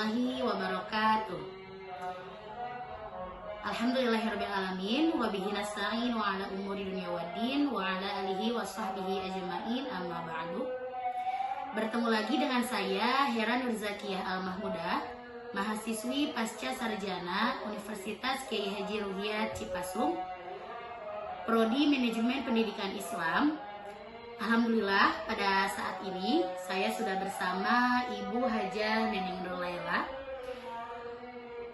warahmatullahi wabarakatuh. Alhamdulillahirrabbilalamin wa bihi nasta'in wa ala umuri dunya waddin wa ala alihi wa sahbihi ajma'in, amma ba'du. Bertemu lagi dengan saya Hera Nurzakiyah Al-Mahmudah, mahasiswi pasca sarjana Universitas Kiai Haji Ruhiyat Cipasung, Prodi Manajemen Pendidikan Islam. Alhamdulillah, pada saat ini saya sudah bersama Ibu Hajah Neneng Nur Laila.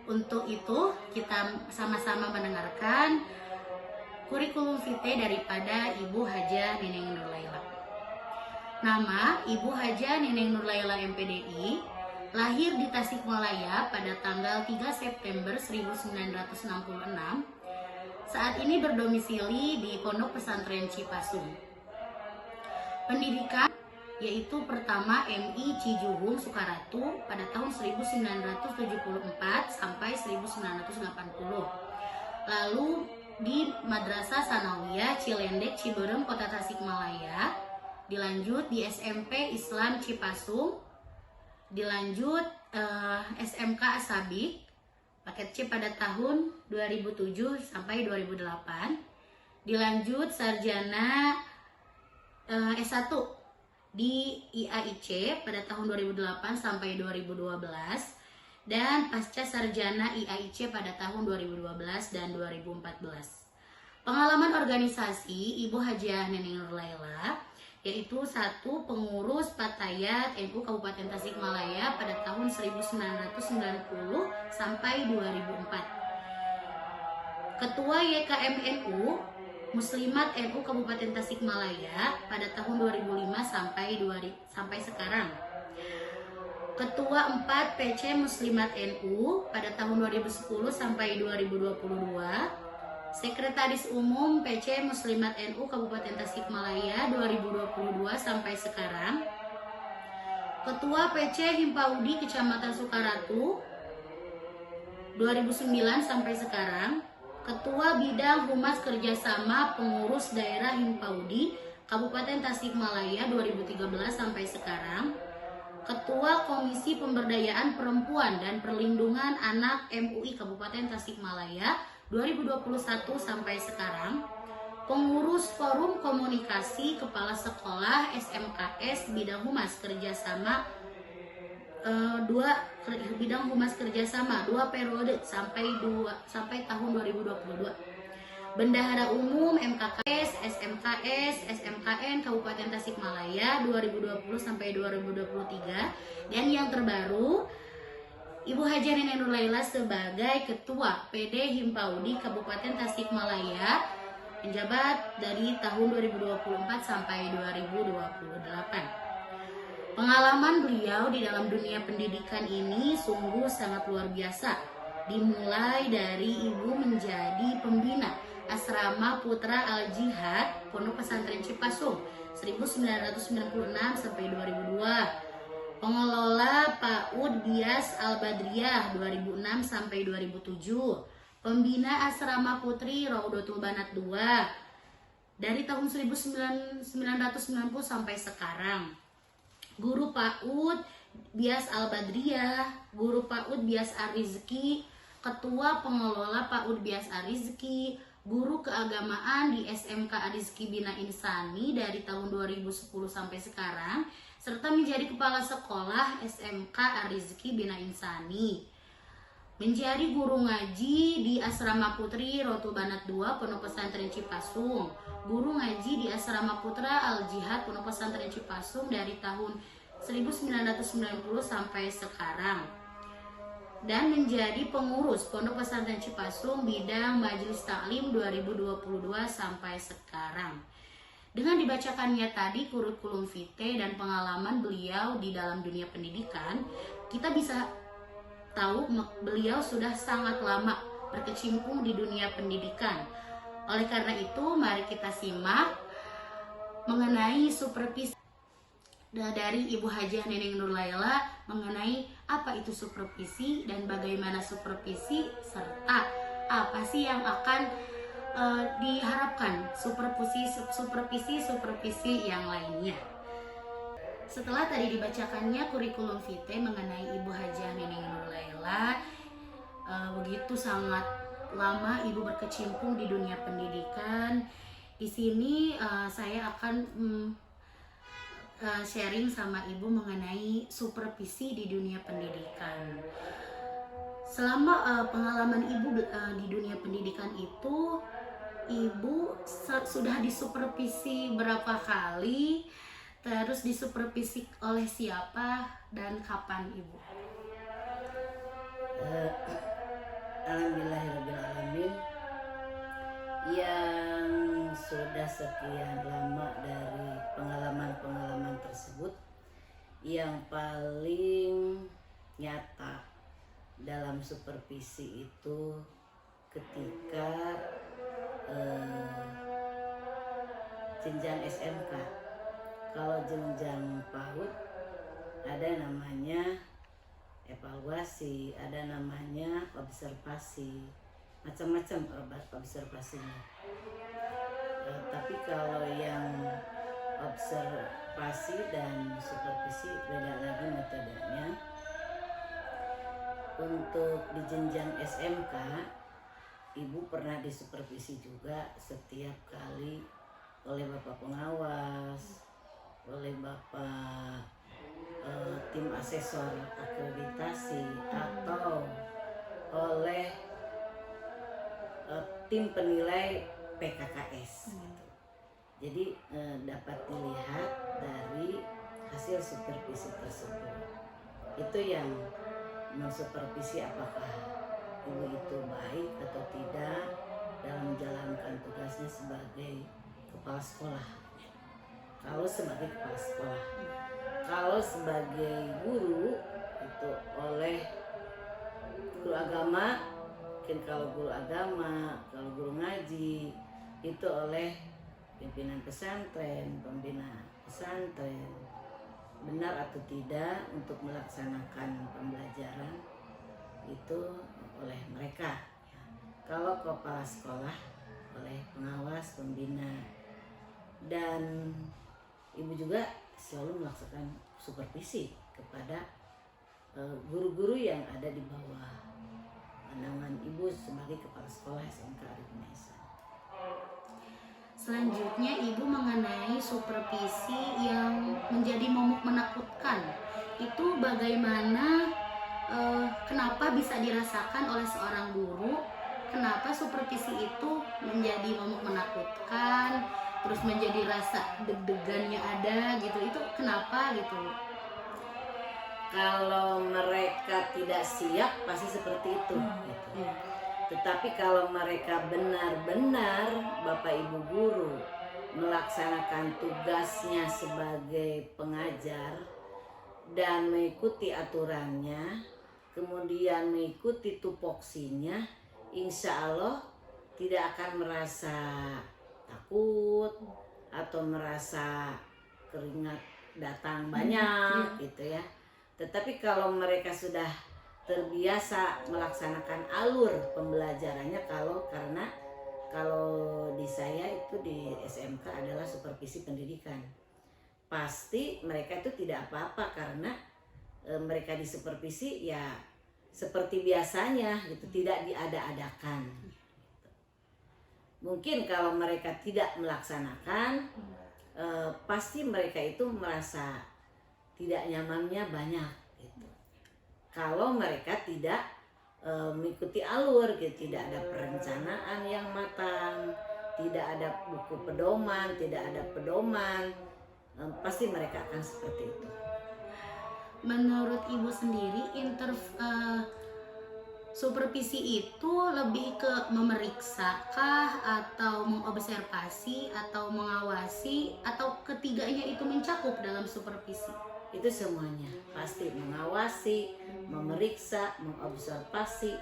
Untuk itu kita sama-sama mendengarkan kurikulum vitae daripada Ibu Hajah Neneng Nur Laila. Nama Ibu Hajah Neneng Nur Laila MPDI, lahir di Tasikmalaya pada tanggal 3 September 1966. Saat ini berdomisili di Pondok Pesantren Cipasung. Pendidikan yaitu pertama MI Cijuhung Sukaratu pada tahun 1974 sampai 1980. Lalu di Madrasah Sanawiyah Cilendek Ciberem Kota Tasikmalaya, dilanjut di SMP Islam Cipasung, dilanjut SMK Asabik paket C pada tahun 2007 sampai 2008, dilanjut sarjana S1 di IAIC pada tahun 2008 sampai 2012, dan pasca sarjana IAIC pada tahun 2012 dan 2014. Pengalaman organisasi Ibu Hajah Neneng Nur Laila yaitu 1. Pengurus Patayat NU Kabupaten Tasikmalaya pada tahun 1990 sampai 2004. Ketua YKM NU Muslimat NU Kabupaten Tasikmalaya pada tahun 2005 sampai sekarang. Ketua 4 PC Muslimat NU pada tahun 2010 sampai 2022. Sekretaris Umum PC Muslimat NU Kabupaten Tasikmalaya 2022 sampai sekarang. Ketua PC Himpaudi Kecamatan Sukaratu 2009 sampai sekarang. Ketua Bidang Humas Kerjasama Pengurus Daerah Himpaudi Kabupaten Tasikmalaya 2013 sampai sekarang. Ketua Komisi Pemberdayaan Perempuan dan Perlindungan Anak MUI Kabupaten Tasikmalaya 2021 sampai sekarang. Pengurus Forum Komunikasi Kepala Sekolah SMKS Bidang Humas Kerjasama bidang humas kerjasama 2 periode sampai tahun 2022. Bendahara Umum MKKS, SMKS, SMKN Kabupaten Tasikmalaya 2020 sampai 2023, dan yang terbaru Ibu Hajah Neneng Nur Laila sebagai Ketua PD Himpaudi Kabupaten Tasikmalaya, menjabat dari tahun 2024 sampai 2028. Pengalaman beliau di dalam dunia pendidikan ini sungguh sangat luar biasa. Dimulai dari ibu menjadi pembina Asrama Putra Al-Jihad Pondok Pesantren Cipasung 1996 sampai 2002. Pengelola PAUD Bias Al-Badriyah 2006 sampai 2007. Pembina Asrama Putri Raudatul Banat II dari tahun 1990 sampai sekarang. Guru PAUD Bias Al-Badriyah, Guru PAUD Bias Ar-Rizki, Ketua Pengelola PAUD Bias Ar-Rizki, Guru Keagamaan di SMK Ar-Rizki Bina Insani dari tahun 2010 sampai sekarang, serta menjadi Kepala Sekolah SMK Ar-Rizki Bina Insani. Menjadi guru ngaji di Asrama Putri Raudatul Banat II Pondok Pesantren Cipasung, guru ngaji di Asrama Putra Al-Jihad Pondok Pesantren Cipasung dari tahun 1990 sampai sekarang, dan menjadi pengurus Pondok Pesantren Cipasung bidang Majelis Taklim 2022 sampai sekarang. Dengan dibacakannya tadi kurikulum vitae dan pengalaman beliau di dalam dunia pendidikan, kita bisa tahu beliau sudah sangat lama berkecimpung di dunia pendidikan. Oleh karena itu, mari kita simak mengenai supervisi dari Ibu Hajah Neneng Nur Laila, mengenai apa itu supervisi dan bagaimana supervisi, serta apa sih yang akan diharapkan supervisi yang lainnya. Setelah tadi dibacakannya kurikulum vitae mengenai Ibu Hajah Neneng Nur begitu sangat lama ibu berkecimpung di dunia pendidikan. Di sini saya akan sharing sama ibu mengenai supervisi di dunia pendidikan. Selama pengalaman ibu di dunia pendidikan itu, ibu sudah disupervisi berapa kali, terus disupervisi oleh siapa dan kapan ibu? Alhamdulillahirrahmanirrahim. Yang sudah sekian lama dari pengalaman-pengalaman tersebut, yang paling nyata dalam supervisi itu ketika jenjang SMK. Kalau jenjang PAUD ada namanya evaluasi, ada namanya observasi, macam-macam observasinya. Tapi kalau yang observasi dan supervisi beda lagi metodenya. Untuk di jenjang SMK, ibu pernah disupervisi juga setiap kali oleh bapak pengawas, oleh bapak tim asesor akreditasi, atau oleh tim penilai PKKS. Jadi dapat dilihat dari hasil supervisi tersebut. Itu yang mensupervisi apakah ibu itu baik atau tidak dalam menjalankan tugasnya sebagai kepala sekolah. Kalau sebagai kepala sekolah, kalau sebagai guru itu oleh guru agama, mungkin kalau guru agama, kalau guru ngaji itu oleh pimpinan pesantren, pembina pesantren, benar atau tidak untuk melaksanakan pembelajaran itu oleh mereka. Kalau kepala sekolah oleh pengawas, pembina, dan ibu juga selalu melaksanakan supervisi kepada guru-guru yang ada di bawah naungan ibu sebagai kepala sekolah SMK Arifin Ihsan. Selanjutnya ibu mengenai supervisi yang menjadi momok menakutkan. Itu bagaimana, kenapa bisa dirasakan oleh seorang guru? Kenapa supervisi itu menjadi momok menakutkan, terus menjadi rasa deg-degannya ada gitu? Itu kenapa gitu? Kalau mereka tidak siap pasti seperti itu. Gitu. Tetapi kalau mereka benar-benar Bapak Ibu guru melaksanakan tugasnya sebagai pengajar dan mengikuti aturannya, kemudian mengikuti tupoksinya, insya Allah tidak akan merasa takut atau merasa keringat datang banyak gitu ya. Tetapi kalau mereka sudah terbiasa melaksanakan alur pembelajarannya, karena di saya itu di SMK adalah supervisi pendidikan, pasti mereka itu tidak apa-apa karena mereka disupervisi ya seperti biasanya gitu, tidak diada-adakan. Mungkin kalau mereka tidak melaksanakan, pasti mereka itu merasa tidak nyamannya banyak gitu. Kalau mereka tidak mengikuti alur gitu, tidak ada perencanaan yang matang, tidak ada buku pedoman, tidak ada pedoman, pasti mereka akan seperti itu. Menurut ibu sendiri, supervisi itu lebih ke memeriksa kah, atau mengobservasi, atau mengawasi, atau ketiganya itu mencakup dalam supervisi? Itu semuanya pasti mengawasi, memeriksa, mengobservasi,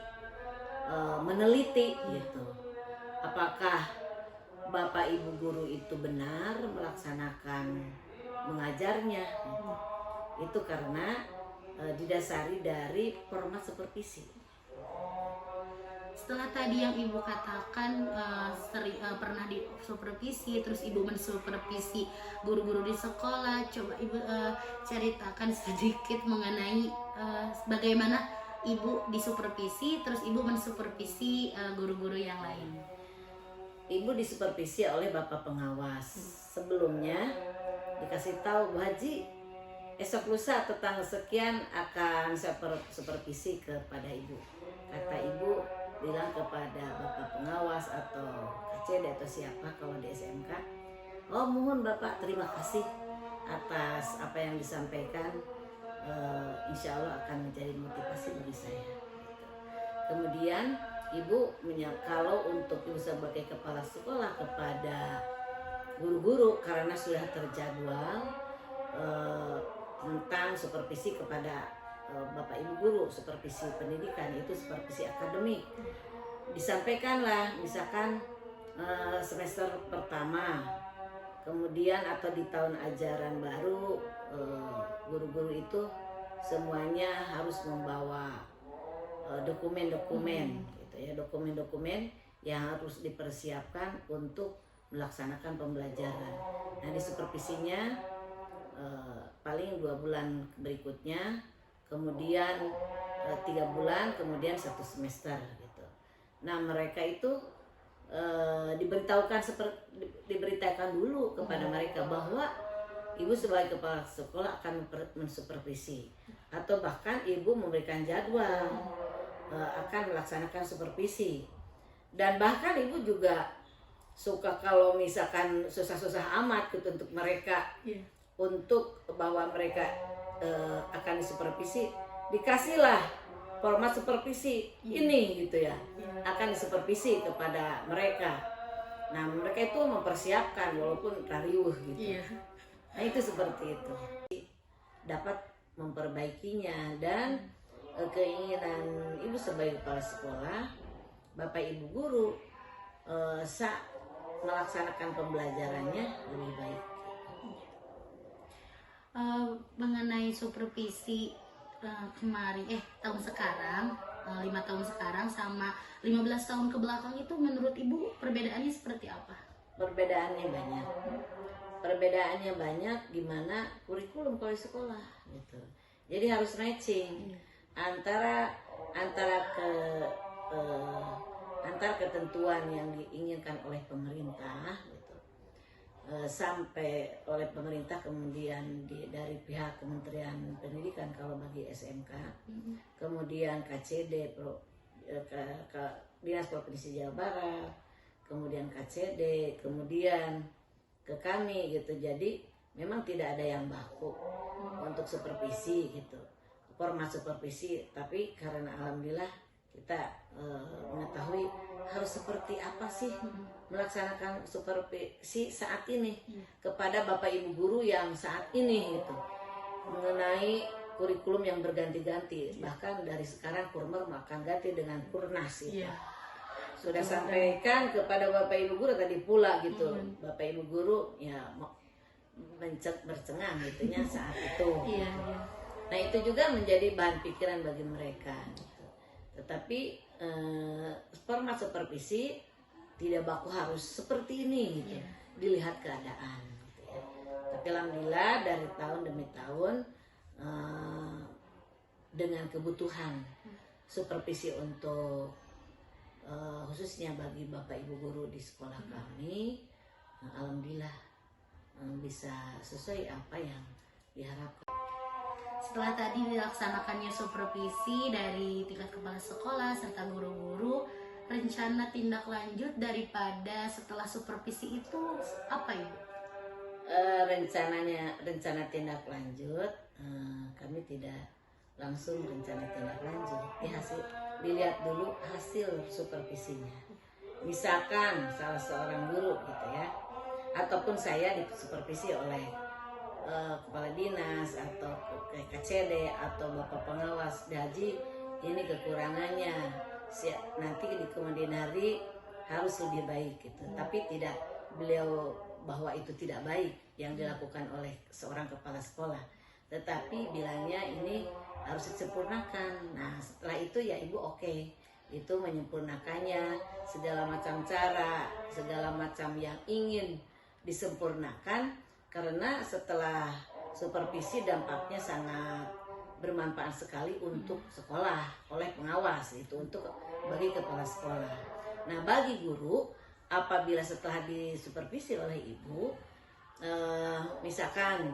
meneliti gitu. Apakah Bapak Ibu guru itu benar melaksanakan mengajarnya gitu. Itu karena didasari dari format supervisi. Setelah tadi yang ibu katakan pernah di supervisi, terus ibu mensupervisi guru-guru di sekolah, coba ibu ceritakan sedikit mengenai bagaimana ibu disupervisi, terus ibu mensupervisi guru-guru yang lain? Ibu disupervisi oleh bapak pengawas. Sebelumnya dikasih tahu, Bu Haji, esok lusa atau tanggal sekian akan saya supervisi kepada ibu. Kata ibu bilang kepada bapak pengawas atau KCD atau siapa kalau di SMK, oh mohon bapak, terima kasih atas apa yang disampaikan. Insya Allah akan menjadi motivasi bagi saya. Kemudian ibu kalau untuk ibu sebagai kepala sekolah kepada guru-guru, karena sudah terjadwal tentang supervisi kepada bapak ibu guru, supervisi pendidikan itu supervisi akademik, disampaikanlah misalkan semester pertama, kemudian atau di tahun ajaran baru guru-guru itu semuanya harus membawa dokumen-dokumen gitu ya, dokumen-dokumen yang harus dipersiapkan untuk melaksanakan pembelajaran. Nah, di supervisinya paling 2 bulan berikutnya, kemudian 3 bulan, kemudian 1 semester gitu. Nah, mereka itu diberitakan dulu kepada mereka bahwa ibu sebagai kepala sekolah akan mensupervisi, atau bahkan ibu memberikan jadwal akan melaksanakan supervisi. Dan bahkan ibu juga suka kalau misalkan susah-susah amat gitu untuk mereka, untuk bahwa mereka akan disupervisi, dikasihlah format supervisi ini gitu ya, akan disupervisi kepada mereka. Nah, mereka itu mempersiapkan walaupun riuh gitu. Nah, itu seperti itu. Dapat memperbaikinya, dan keinginan ibu sebagai kepala sekolah, bapak ibu guru melaksanakan pembelajarannya lebih baik. Mengenai supervisi kemarin tahun sekarang, 5 tahun sekarang sama 15 tahun ke belakang itu menurut ibu perbedaannya seperti apa? Perbedaannya banyak gimana kurikulum kalau di sekolah gitu. Jadi harus matching antara ketentuan yang diinginkan oleh pemerintah gitu, sampai oleh pemerintah, kemudian dari pihak Kementerian Pendidikan kalau bagi SMK, kemudian KCD Dinas Provinsi Jawa Barat, kemudian KCD, kemudian ke kami gitu. Jadi memang tidak ada yang baku untuk supervisi gitu, format supervisi, tapi karena alhamdulillah kita mengetahui harus seperti apa sih melaksanakan supervisi saat ini kepada bapak ibu guru yang saat ini gitu, mengenai kurikulum yang berganti-ganti, bahkan dari sekarang Kurmer akan ganti dengan Kurnas gitu. Sudah sampaikan kepada bapak ibu guru tadi pula gitu, bapak ibu guru ya bercengang gitunya saat itu. Nah, itu juga menjadi bahan pikiran bagi mereka gitu. Tetapi format supervisi tidak baku harus seperti ini gitu, dilihat keadaan gitu ya. Tapi alhamdulillah dari tahun demi tahun dengan kebutuhan supervisi untuk khususnya bagi bapak ibu guru di sekolah kami, alhamdulillah bisa sesuai apa yang diharapkan. Setelah tadi dilaksanakannya supervisi dari tingkat kepala sekolah serta guru-guru, rencana tindak lanjut daripada setelah supervisi itu apa Ibu? Rencana tindak lanjut, kami tidak langsung rencana tindak lanjut. Dilihat dulu hasil supervisinya. Misalkan salah seorang guru gitu ya, ataupun saya disupervisi oleh kepala dinas atau KCD atau bapak pengawas Haji, ini kekurangannya, nanti di kemudian hari harus lebih baik gitu. Tapi tidak beliau bahwa itu tidak baik yang dilakukan oleh seorang kepala sekolah, tetapi bilangnya ini harus disempurnakan. Nah, setelah itu ya ibu itu menyempurnakannya, segala macam cara, segala macam yang ingin disempurnakan, karena setelah supervisi dampaknya sangat bermanfaat sekali untuk sekolah oleh pengawas, itu untuk bagi kepala sekolah. Nah, bagi guru apabila setelah disupervisi oleh ibu, misalkan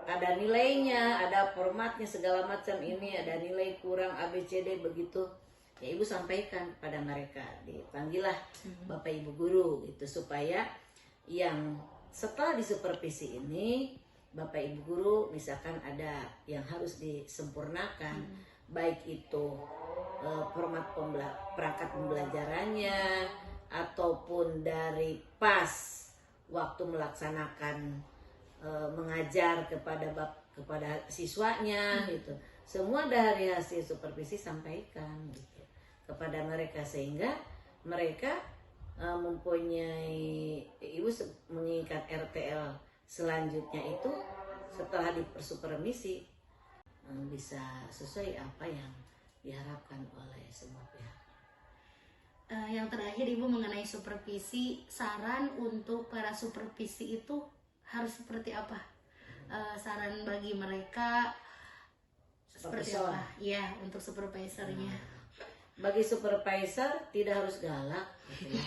ada nilainya, ada formatnya segala macam, ini ada nilai kurang ABCD begitu, ya ibu sampaikan kepada mereka, dipanggillah bapak ibu guru gitu, supaya yang setelah disupervisi ini bapak ibu guru misalkan ada yang harus disempurnakan, baik itu format perangkat pembelajarannya ataupun dari pas waktu melaksanakan mengajar kepada siswanya gitu, semua dari hasil supervisi sampaikan gitu kepada mereka, sehingga mereka mempunyai, ibu menginginkan RTL selanjutnya itu setelah dipersupervisi bisa sesuai apa yang diharapkan oleh semua pihak. Yang terakhir ibu mengenai supervisi, saran untuk para supervisi itu harus seperti apa? Saran bagi mereka seperti apa? Ya, untuk supervisornya. Bagi supervisor tidak harus galak gitu ya.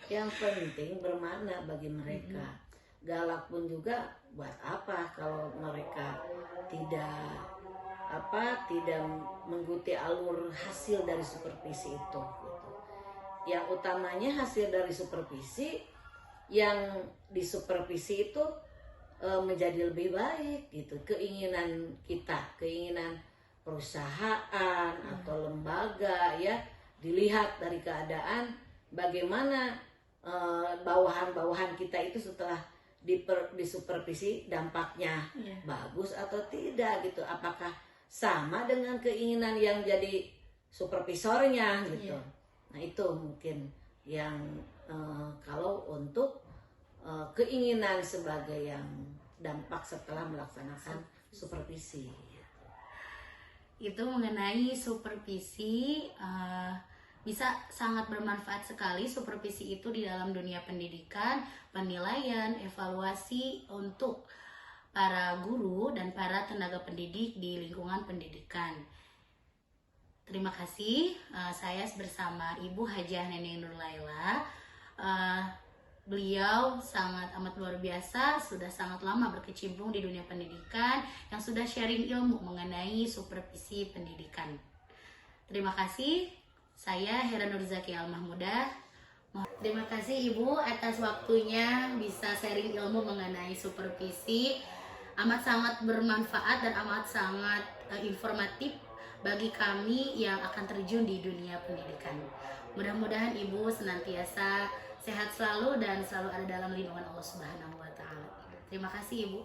Yang penting bermakna bagi mereka. Galak pun juga buat apa kalau mereka tidak mengikuti alur hasil dari supervisi itu gitu. Yang utamanya hasil dari supervisi, yang disupervisi itu menjadi lebih baik gitu, keinginan kita, keinginan perusahaan atau lembaga ya, dilihat dari keadaan bagaimana bawahan-bawahan kita itu setelah disupervisi dampaknya bagus atau tidak gitu, apakah sama dengan keinginan yang jadi supervisornya gitu. Nah itu mungkin yang kalau untuk keinginan sebagai yang dampak setelah melaksanakan supervisi. Itu mengenai supervisi, bisa sangat bermanfaat sekali supervisi itu di dalam dunia pendidikan, penilaian, evaluasi untuk para guru dan para tenaga pendidik di lingkungan pendidikan. Terima kasih, saya bersama Ibu Hajah Neneng Nurlaila. Beliau sangat amat luar biasa, sudah sangat lama berkecimpung di dunia pendidikan, yang sudah sharing ilmu mengenai supervisi pendidikan. Terima kasih. Saya Hera Nurzaki Al-Mahmudah. Terima kasih Ibu atas waktunya bisa sharing ilmu mengenai supervisi. Amat sangat bermanfaat dan amat sangat informatif bagi kami yang akan terjun di dunia pendidikan. Mudah-mudahan Ibu senantiasa sehat selalu dan selalu ada dalam lindungan Allah Subhanahu wa taala. Terima kasih Ibu.